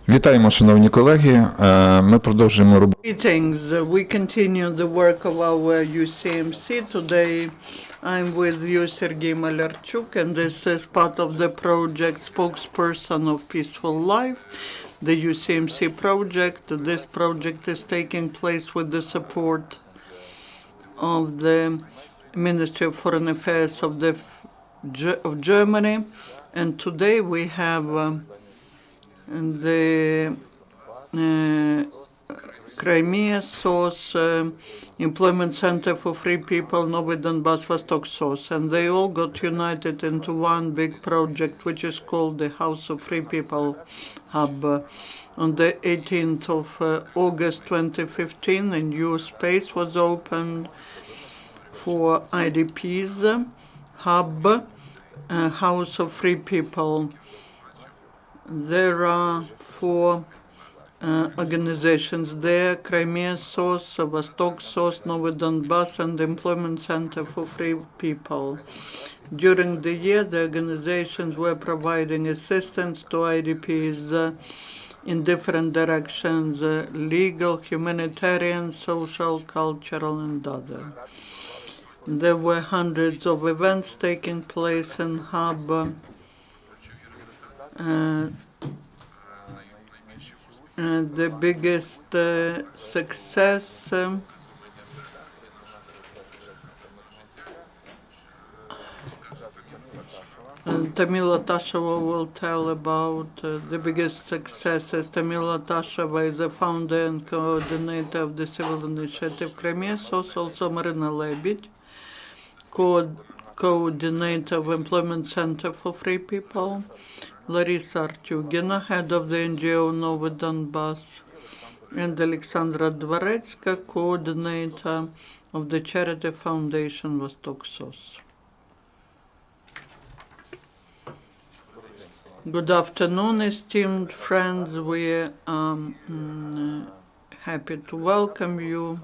Вітаємо, шановні колеги. Ми продовжуємо роботу. Greetings. We continue the work of our UCMC. Today I'm with you, Sergei Malarchuk, and this is part of the project Spokesperson of Peaceful Life, the UCMC project. This project is taking place with the support of the Ministry of Foreign Affairs of Germany. And today we have the Crimea SOS, Employment Center for Free People, Novy, Donbas, Vostok SOS, and they all got united into one big project, which is called the House of Free People Hub. On the 18th of August 2015, a new space was opened for IDPs, Hub, House of Free People. There are 4 organizations there: Crimea SOS, Vostok SOS, Novy Donbas, and the Employment Center for Free People. During the year, the organizations were providing assistance to IDPs in different directions: legal, humanitarian, social, cultural, and other. There were hundreds of events taking place in Hub. The biggest success Tamila Tasheva will tell about the biggest successes. Tamila Tasheva is the founder and coordinator of the civil initiative Crimea SOS, also Maryna Lebid, coordinator of Employment Center for Free People, Larysa Artiugina, head of the NGO Novy Donbas, and Oleksandra Dvoretska, coordinator of the charity foundation Vostok SOS. Good afternoon, esteemed friends. We are happy to welcome you.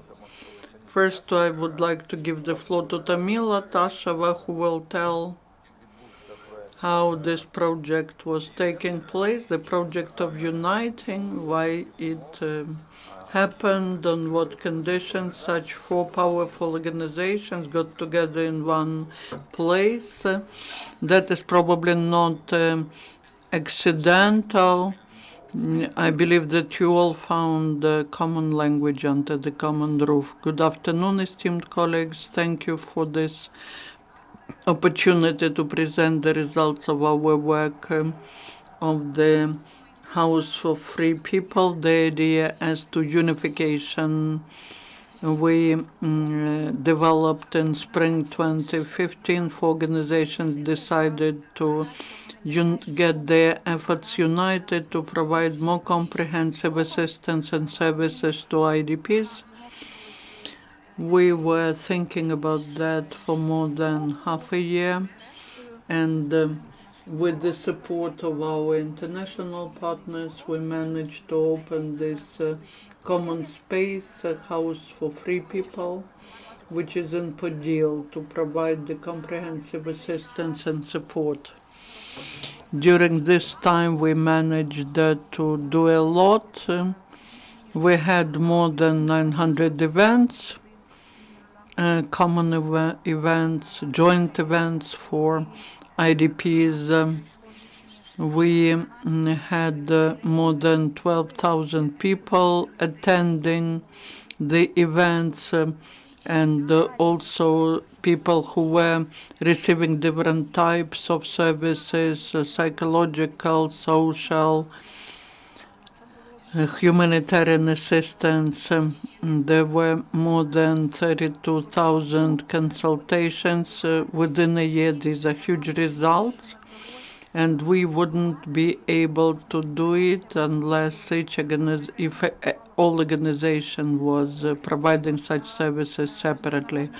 First, I would like to give the floor to Tamila Tasheva, who will tell how this project was taking place, the project of uniting, why it happened, on what conditions such 4 powerful organizations got together in one place. That is probably not accidental. I believe that you all found a common language under the common roof. Good afternoon, esteemed colleagues. Thank you for this opportunity to present the results of our work of the House for Free People. The idea as to unification we developed in spring 2015. 4 organizations decided to get their efforts united to provide more comprehensive assistance and services to IDPs. We were thinking about that for more than half a year, and with the support of our international partners, we managed to open this common space, a House for Free People, which is in Podil, to provide the comprehensive assistance and support. During this time, we managed to do a lot. We had more than 900 events, common events, joint events for IDPs. We had more than 12,000 people attending the events, and also people who were receiving different types of services, psychological, social, humanitarian assistance. There were more than 32,000 consultations within a year. These are huge results, and we wouldn't be able to do it unless if all organization was providing such services separately.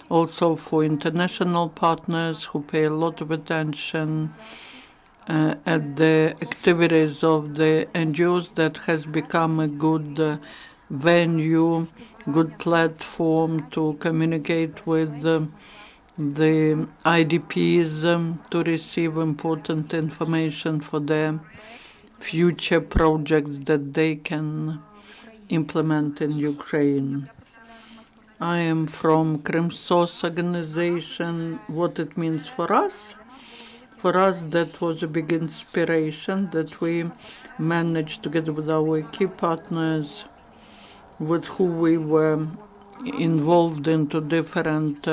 Also for international partners who pay a lot of attention at the activities of the NGOs, that has become a good venue, good platform to communicate with the IDPs, to receive important information for them. future projects that they can implement in Ukraine. I am from Crimea SOS organization. What it means for us? For us, that was a big inspiration that we managed together with our key partners with who we were involved into different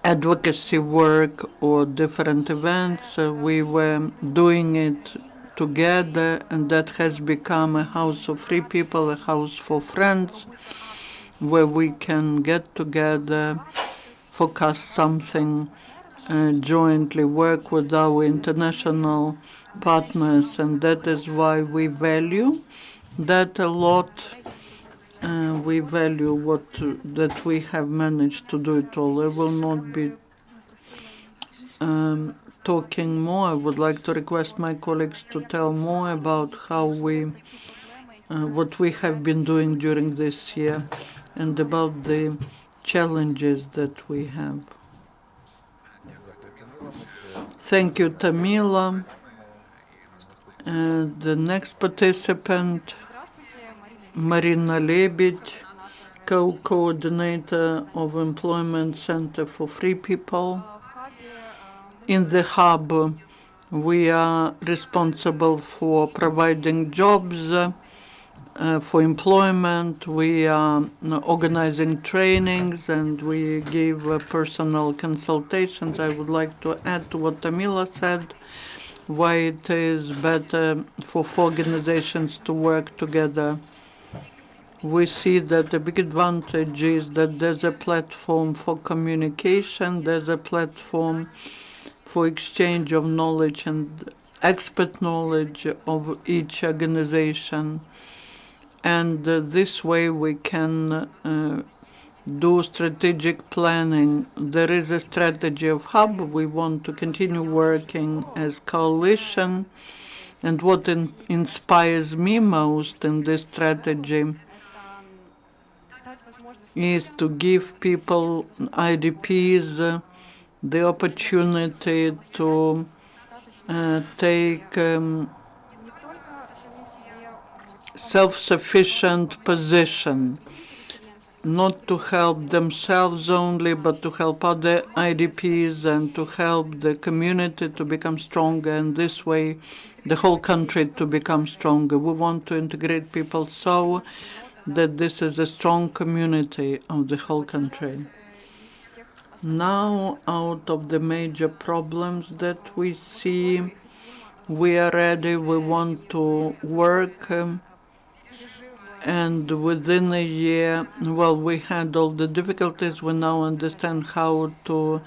advocacy work or different events. We were doing it together, and that has become a house of free people, a house for friends, where we can get together, focus something jointly, work with our international partners, and that is why we value that a lot. We value that we have managed to do it all. I will not be talking more. I would like to request my colleagues to tell more about how what we have been doing during this year and about the challenges that we have. Thank you, Tamila. The next participant, Maryna Lebid, co-coordinator of Employment Center for Free People. In the hub, we are responsible for providing jobs, for employment. We are organizing trainings, and we give personal consultations. I would like to add to what Tamila said, why it is better for organizations to work together. We see that the big advantage is that there's a platform for communication, there's a platform for exchange of knowledge and expert knowledge of each organization. And this way we can do strategic planning. There is a strategy of hub. We want to continue working as coalition. And what inspires me most in this strategy is to give people, IDPs, the opportunity to take self-sufficient position, not to help themselves only, but to help other IDPs and to help the community to become stronger, and this way the whole country to become stronger. We want to integrate people so that this is a strong community of the whole country. Now, out of the major problems that we see, we are ready, we want to work, and within a year, well, we had all the difficulties. We now understand how to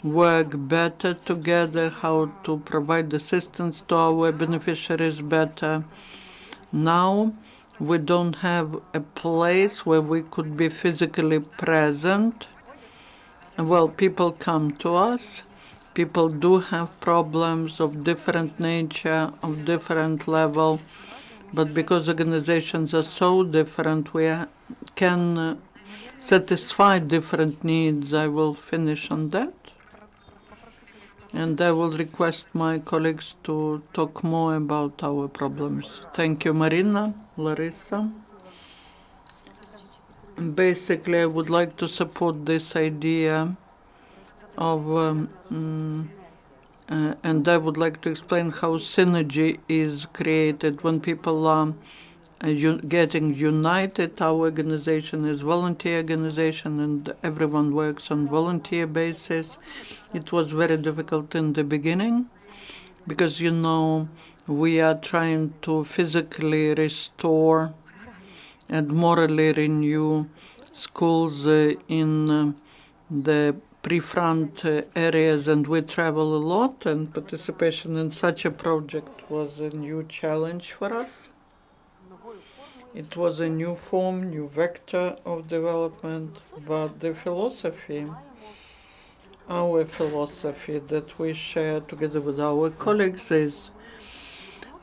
work better together, how to provide assistance to our beneficiaries better. Now, we don't have a place where we could be physically present. Well, people come to us. People do have problems of different nature, of different level. But because organizations are so different, we can satisfy different needs. I will finish on that. And I will request my colleagues to talk more about our problems. Thank you, Maryna, Larysa. Basically, I would like to support this idea of and I would like to explain how synergy is created when people are getting united. Our organization is volunteer organization, and everyone works on volunteer basis. It was very difficult in the beginning because, we are trying to physically restore and morally renew schools in the pre-front areas, and we travel a lot, and participation in such a project was a new challenge for us. It was a new form, new vector of development, but the philosophy, our philosophy that we share together with our colleagues is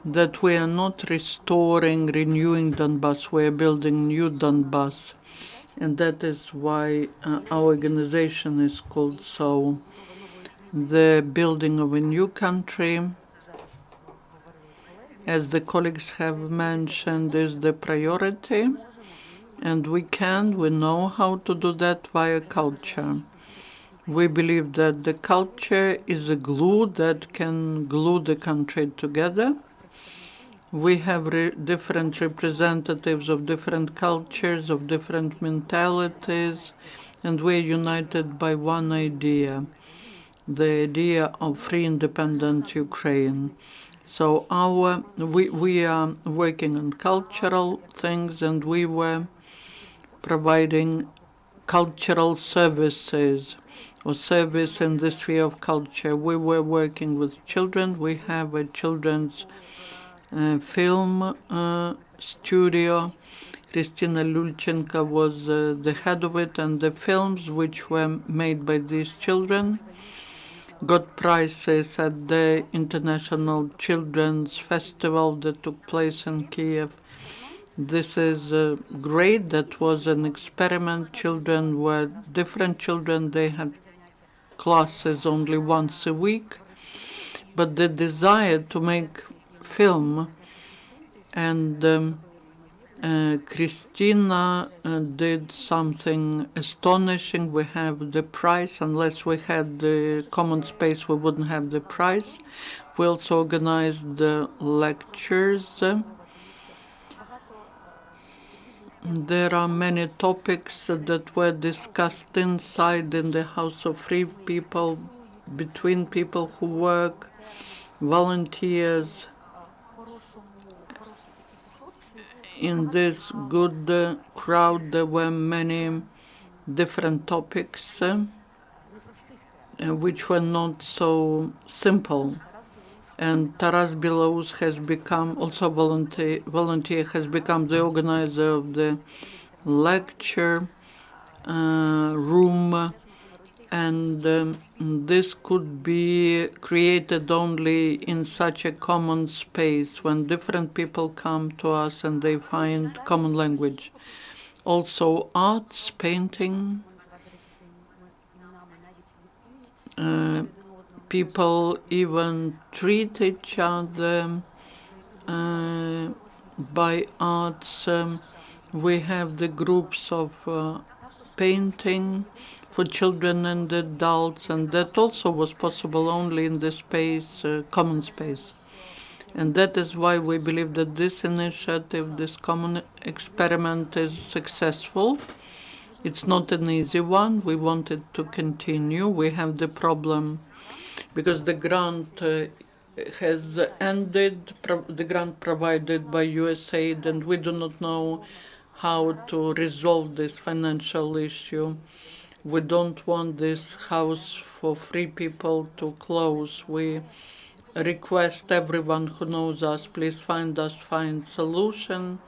that we are not restoring, renewing Donbas, we are building new Donbas. And that is why our organization is called so. The building of a new country as the colleagues have mentioned, is the priority, and we know how to do that via culture. We believe that the culture is a glue that can glue the country together. We have different representatives of different cultures, of different mentalities, and we're united by one idea, the idea of free independent Ukraine. So we are working on cultural things, and we were providing cultural services or service in the sphere of culture. We were working with children. We have a children's film studio. Kristina Lulchenko was the head of it, and the films which were made by these children got prizes at the International Children's Festival that took place in Kiev. This is great. That was an experiment. Children were different children. They had classes only once a week, but the desire to make film, and Christina did something astonishing. We have the prize. Unless we had the common space, we wouldn't have the prize. We also organized the lectures. There are many topics that were discussed inside in the House of Free People, between people who work, volunteers. In this good crowd, there were many different topics which were not so simple. And Taras Bilaus has become, also volunteer, has become the organizer of the lecture room, and this could be created only in such a common space when different people come to us and they find common language. Also arts, painting, people even treat each other by arts. We have the groups of painting for children and adults, and that also was possible only in the space, common space. And that is why we believe that this initiative, this common experiment, is successful. It's not an easy one. We wanted to continue. We have the problem because the grant has ended, the grant provided by USAID, and we do not know how to resolve this financial issue. We don't want this house for free people to close. We request everyone who knows us, please find solution,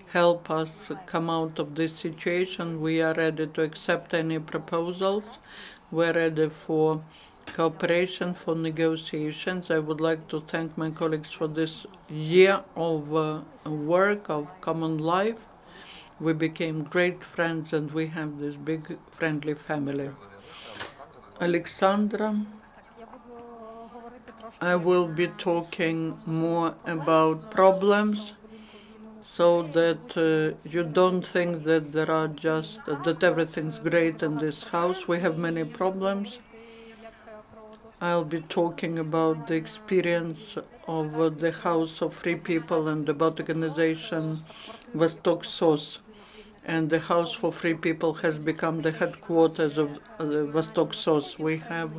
help us come out of this situation. We are ready to accept any proposals. We're ready for cooperation, for negotiations. I would like to thank my colleagues for this year of work, of common life. We became great friends, and we have this big friendly family. Oleksandra, I will be talking more about problems, so that you don't think that there are just that everything's great in this house. We have many problems. I'll be talking about the experience of the House of Free People and about the organization Vostok SOS. And the House for Free People has become the headquarters of Vostok SOS. We have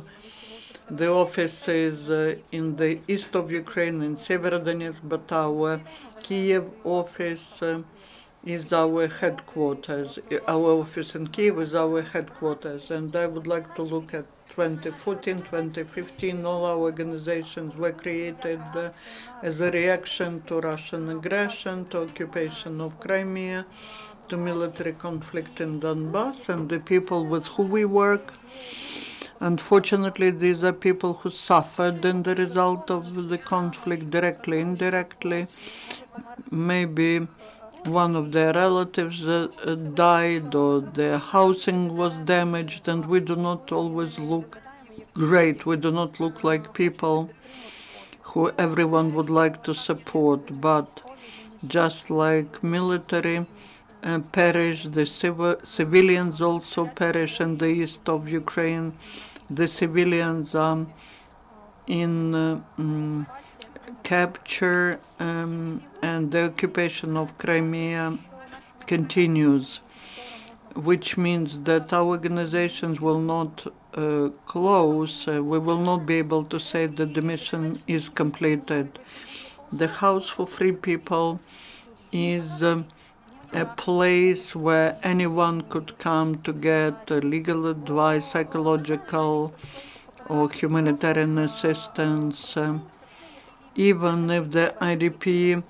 the offices in the east of Ukraine, in Severodonetsk, but our Kiev office is our headquarters. Our office in Kiev is our headquarters. And I would like to look at 2014, 2015. All our organizations were created as a reaction to Russian aggression, to occupation of Crimea, to military conflict in Donbas, and the people with who we work. Unfortunately, these are people who suffered in the result of the conflict, directly, indirectly. Maybe one of their relatives died, or their housing was damaged, and we do not always look great. We do not look like people who everyone would like to support, but just like military perish, the civilians also perish in the east of Ukraine. The civilians are in capture, and the occupation of Crimea continues, which means that our organizations will not close. We will not be able to say that the mission is completed. The House for Free People is a place where anyone could come to get legal advice, psychological or humanitarian assistance, even if the IDP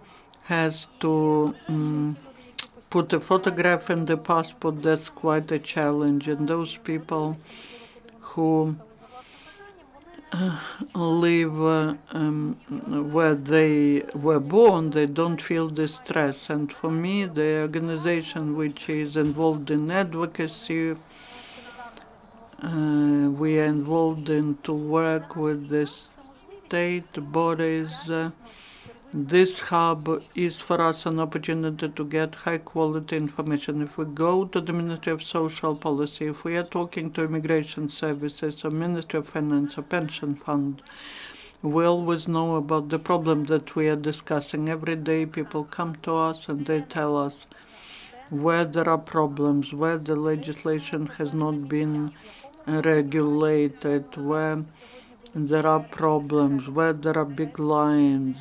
has to put a photograph in the passport. That's quite a challenge. And those people who live where they were born, they don't feel the stress. And for me, the organization which is involved in advocacy, we are involved in to work with the state bodies. This hub is for us an opportunity to get high quality information. If we go to the Ministry of Social Policy, if we are talking to Immigration Services or Ministry of Finance or Pension Fund, we always know about the problem that we are discussing. Every day people come to us and they tell us where there are problems, where the legislation has not been regulated, where there are problems, where there are big lines,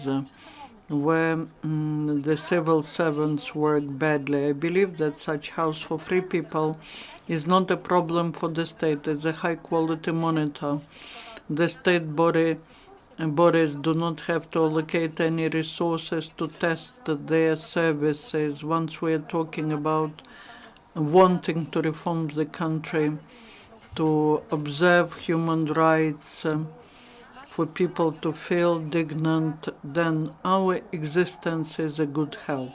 where the civil servants work badly. I believe that such House for Free People is not a problem for the state. It's a high-quality monitor. The state bodies do not have to allocate any resources to test their services. Once we are talking about wanting to reform the country, to observe human rights, for people to feel dignant, then our existence is a good help.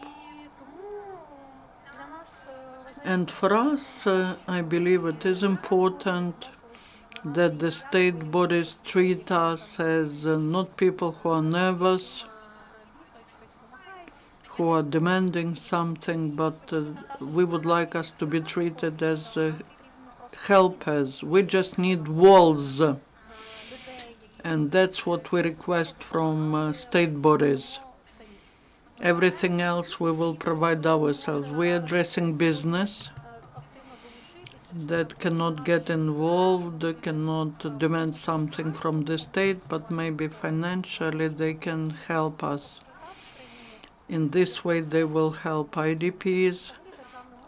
And for us, I believe it is important that the state bodies treat us as not people who are nervous, who are demanding something, but we would like us to be treated as helpers. We just need walls. And that's what we request from state bodies. Everything else we will provide ourselves. We are addressing business that cannot get involved, cannot demand something from the state, but maybe financially they can help us. In this way they will help IDPs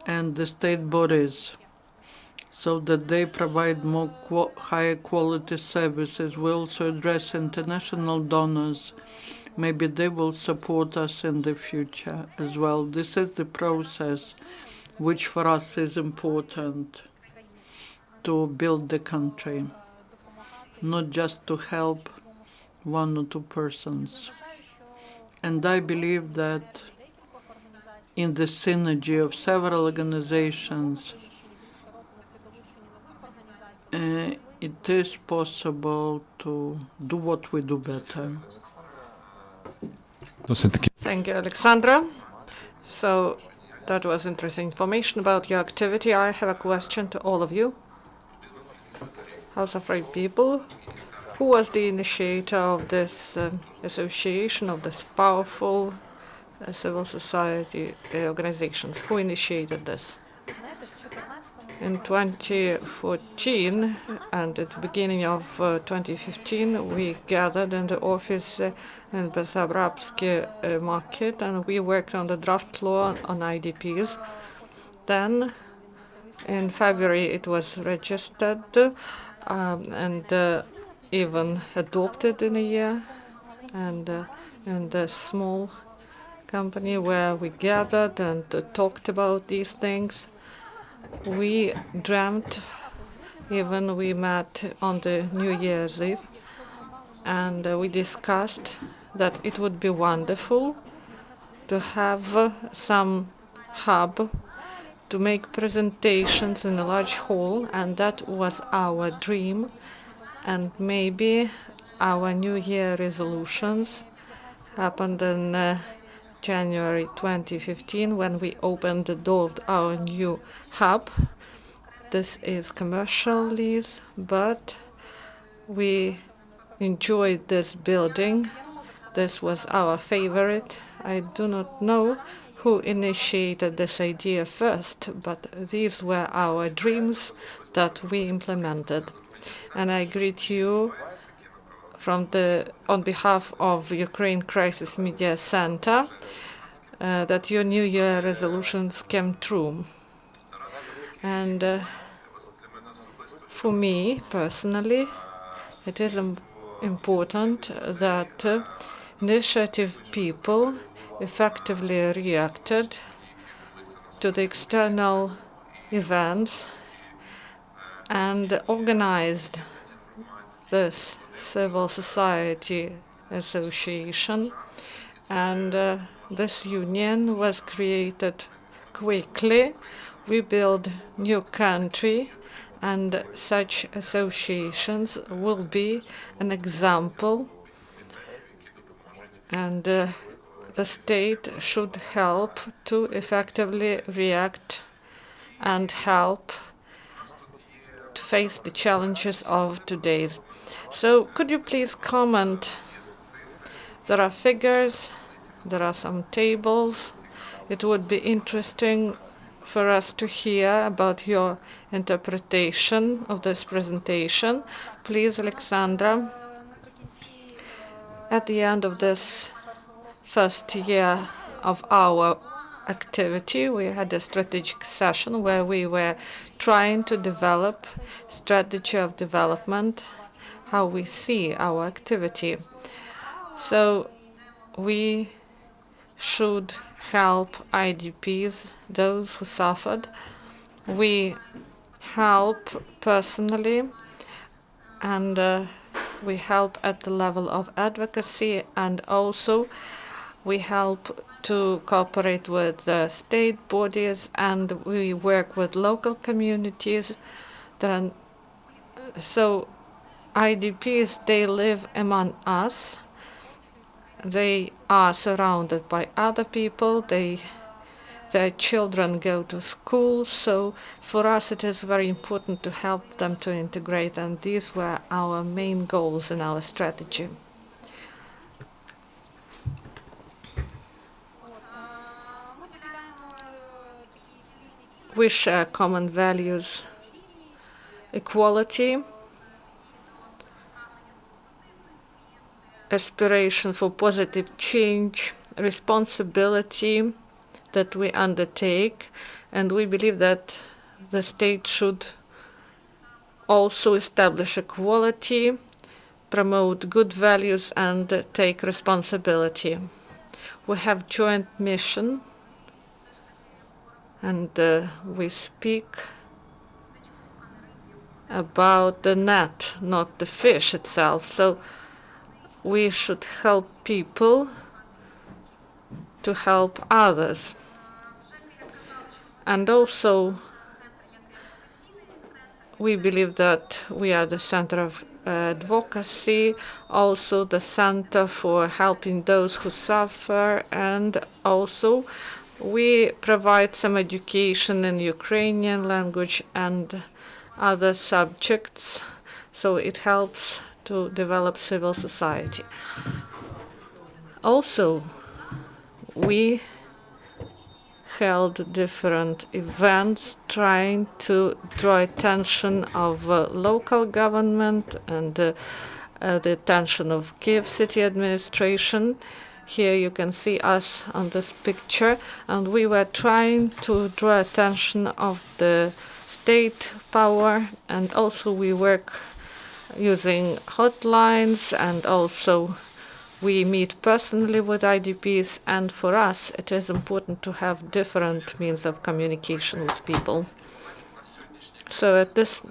and the state bodies, so that they provide more higher quality services. We also address international donors. Maybe they will support us in the future as well. This is the process which for us is important to build the country, not just to help one or two persons. And I believe that in the synergy of several organizations, it is possible to do what we do better. Thank you, Oleksandra. So that was interesting information about your activity. I have a question to all of you. House of Free People, who was the initiator of this association, of this powerful civil society organizations? Who initiated this? In 2014 and at the beginning of 2015, we gathered in the office in Besarabsky market, and we worked on the draft law on IDPs. Then in February it was registered and even adopted in a year. And in the small company where we gathered and talked about these things, we dreamt, even we met on the New Year's Eve, and we discussed that it would be wonderful to have some hub to make presentations in a large hall, and that was our dream. And maybe our New Year resolutions happened in January 2015 when we opened the door of our new hub. This is commercial lease, but we enjoyed this building. This was our favorite. I do not know who initiated this idea first, but these were our dreams that we implemented. And I greet you on behalf of Ukraine Crisis Media Center that your New Year resolutions came true. And for me personally, it is important that initiative people effectively reacted to the external events and organized this civil society association, and this union was created quickly. We build new country, and such associations will be an example, and the state should help to effectively react and help to face the challenges of today's. So could you please comment? There are figures, there are some tables. It would be interesting for us to hear about your interpretation of this presentation. Please, Oleksandra. At the end of this first year of our activity, we had a strategic session where we were trying to develop strategy of development, how we see our activity. So we should help IDPs, those who suffered. We help personally, and we help at the level of advocacy, and also we help to cooperate with the state bodies, and we work with local communities. So IDPs, they live among us. They are surrounded by other people. Their children go to school. So for us, it is very important to help them to integrate. And these were our main goals in our strategy. We share common values: equality, aspiration for positive change, responsibility that we undertake, and we believe that the state should also establish equality, promote good values, and take responsibility. We have joint mission, and we speak about the net, not the fish itself. So we should help people to help others. And also, we believe that we are the center of advocacy, also the center for helping those who suffer, and also we provide some education in Ukrainian language and other subjects, so it helps to develop civil society. Also, we held different events trying to draw attention of local government and the attention of Kiev city administration. Here you can see us on this picture, and we were trying to draw attention of the state power, and also we work using hotlines, and also we meet personally with IDPs, and for us it is important to have different means of communication with people. So at this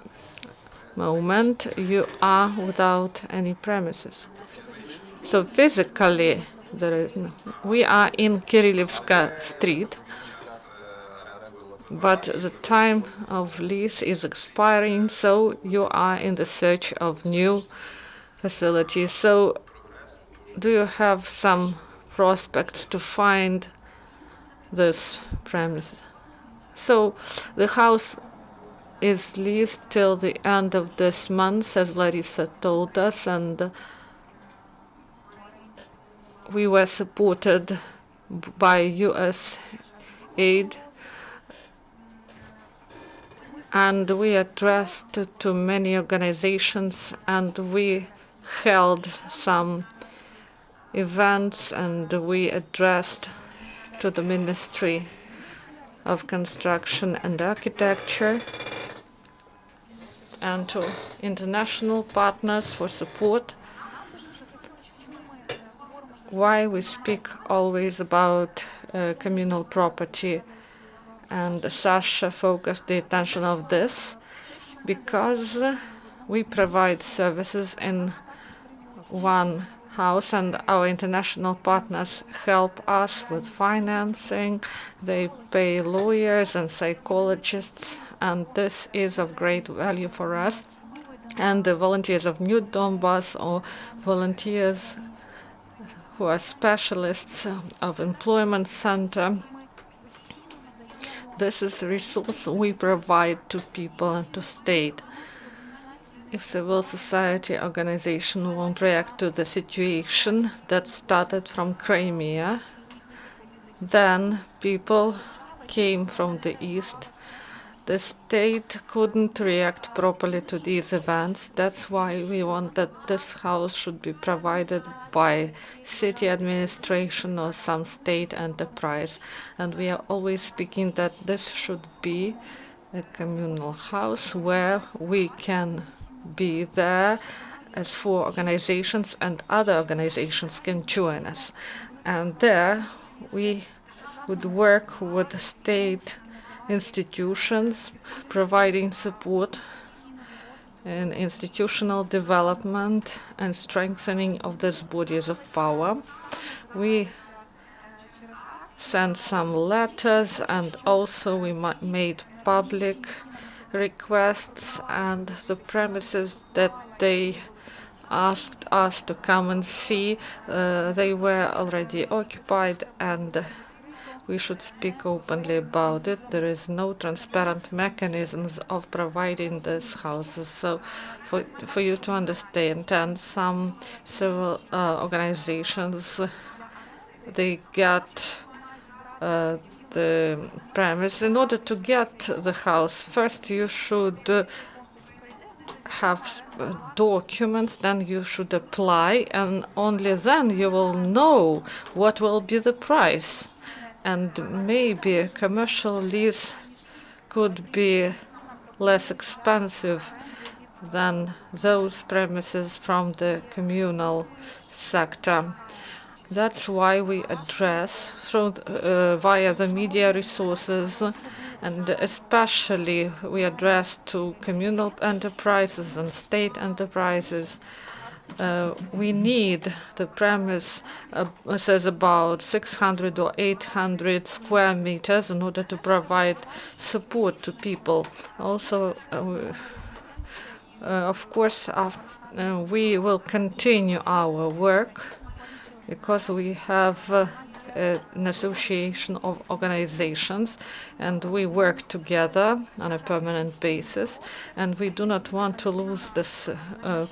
moment you are without any premises. So physically we are in Kirillivska Street, but the time of lease is expiring, so you are in the search of new facility. So do you have some prospects to find this premises? So the house is leased till the end of this month, as Larysa told us, and we were supported by US aid, and we addressed to many organizations, and we held some events, and we addressed to the Ministry of Construction and Architecture and to international partners for support. Why we speak always about communal property, and Sasha focused the attention of this, because we provide services in one house, and our international partners help us with financing. They pay lawyers and psychologists, and this is of great value for us. And the volunteers of New Donbas, or volunteers who are specialists of employment center, this is a resource we provide to people and to state. If civil society organization won't react to the situation that started from Crimea, then people came from the east. The state couldn't react properly to these events. That's why we want that this house should be provided by city administration or some state enterprise. And we are always speaking that this should be a communal house where we can be there as for organizations, and other organizations can join us. And there we would work with state institutions, providing support in institutional development and strengthening of these bodies of power. We sent some letters, and also we made public requests, and the premises that they asked us to come and see, they were already occupied, and we should speak openly about it. There is no transparent mechanisms of providing these houses. So for you to understand, and some civil organizations, they get the premise. In order to get the house, first you should have documents, then you should apply, and only then you will know what will be the price. And maybe a commercial lease could be less expensive than those premises from the communal sector. That's why we address through via the media resources, and especially we address to communal enterprises and state enterprises. We need the premise says about 600 or 800 square meters in order to provide support to people. Also, of course, we will continue our work, because we have an association of organizations, and we work together on a permanent basis, and we do not want to lose this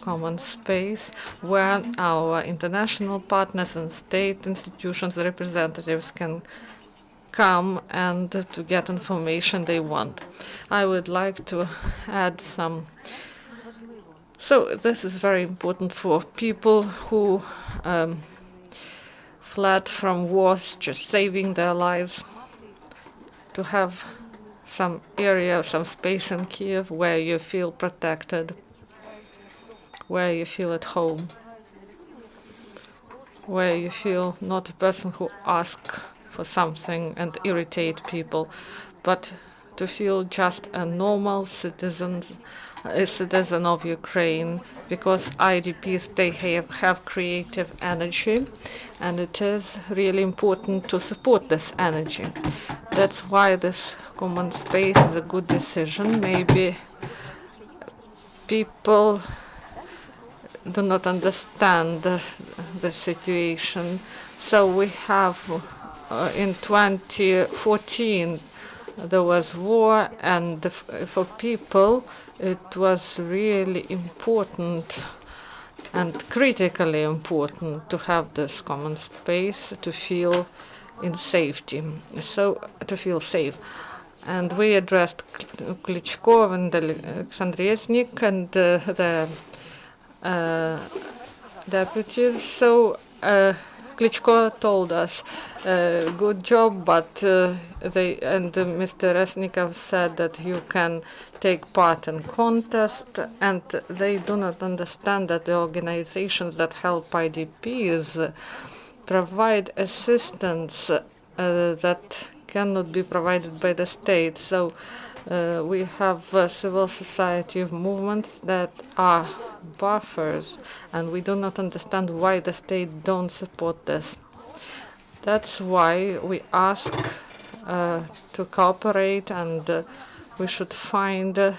common space where our international partners and state institutions representatives can come and to get information they want. I would like to add some. So this is very important for people who fled from wars, just saving their lives, to have some area, some space in Kiev where you feel protected, where you feel at home, where you feel not a person who asks for something and irritate people, but to feel just a normal citizen of Ukraine, because IDPs, they have creative energy, and it is really important to support this energy. That's why this common space is a good decision. Maybe people do not understand the situation. So we have in 2014 there was war, and for people it was really important and critically important to have this common space to feel in safety, so to feel safe. And we addressed Klitschko and Oleksandra and the deputies. So Klitschko told us, good job, but Mr. Resnikov said that you can take part in contest, and they do not understand that the organizations that help IDPs provide assistance that cannot be provided by the state. So we have civil society movements that are buffers, and we do not understand why the state don't support this. That's why we ask to cooperate, and we should find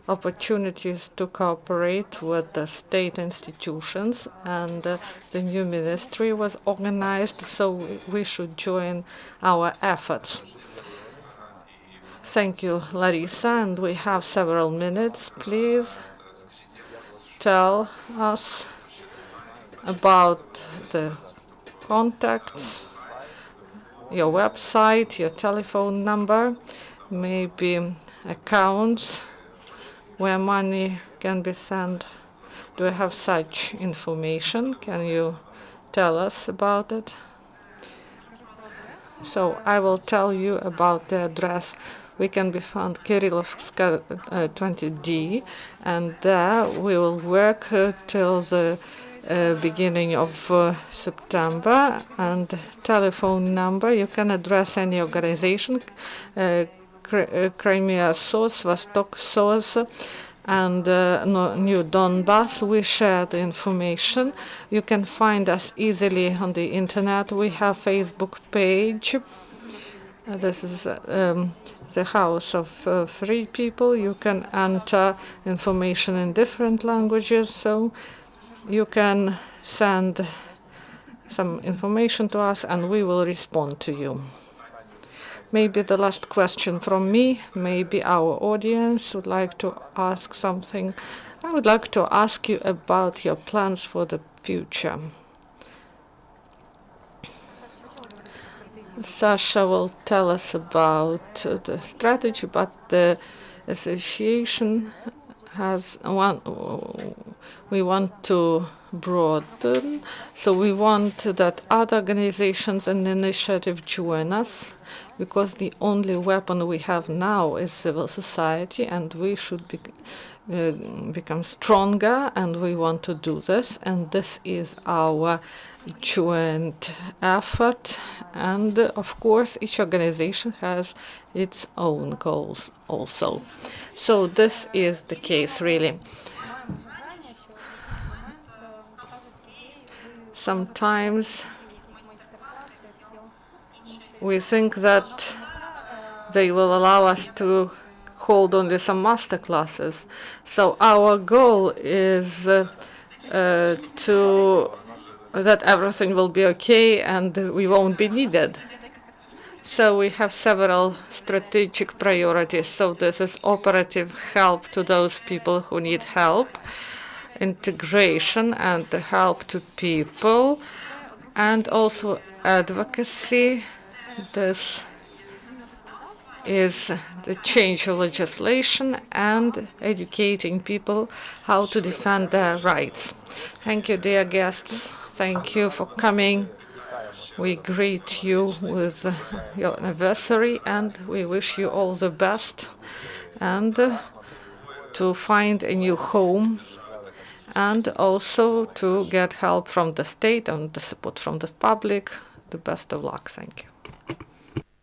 opportunities to cooperate with the state institutions, and the new ministry was organized, so we should join our efforts. Thank you, Larysa, and we have several minutes. Please tell us about the contacts, your website, your telephone number, maybe accounts where money can be sent. Do you have such information? Can you tell us about it? So I will tell you about the address. We can be found Kirillovska 20D, and there we will work till the beginning of September. And telephone number, you can address any organization, Crimea SOS, Vostok SOS, and New Donbas. We share the information. You can find us easily on the internet. We have Facebook page. This is the House of Free People. You can enter information in different languages, so you can send some information to us and we will respond to you. Maybe the last question from me, maybe our audience would like to ask something. I would like to ask you about your plans for the future. Sasha will tell us about the strategy, but the association has we want to broaden, so we want that other organizations and initiatives join us, because the only weapon we have now is civil society, and we should become stronger, and we want to do this, and this is our joint effort. And of course each organization has its own goals also. So this is the case, really. Sometimes we think that they will allow us to hold only some master classes. So our goal is that everything will be okay and we won't be needed. So we have several strategic priorities. So this is operative help to those people who need help, integration and the help to people, and also advocacy. This is the change of legislation and educating people how to defend their rights. Thank you, dear guests. Thank you for coming. We greet you with your anniversary, and we wish you all the best, and to find a new home, and also to get help from the state and the support from the public. The best of luck. Thank you.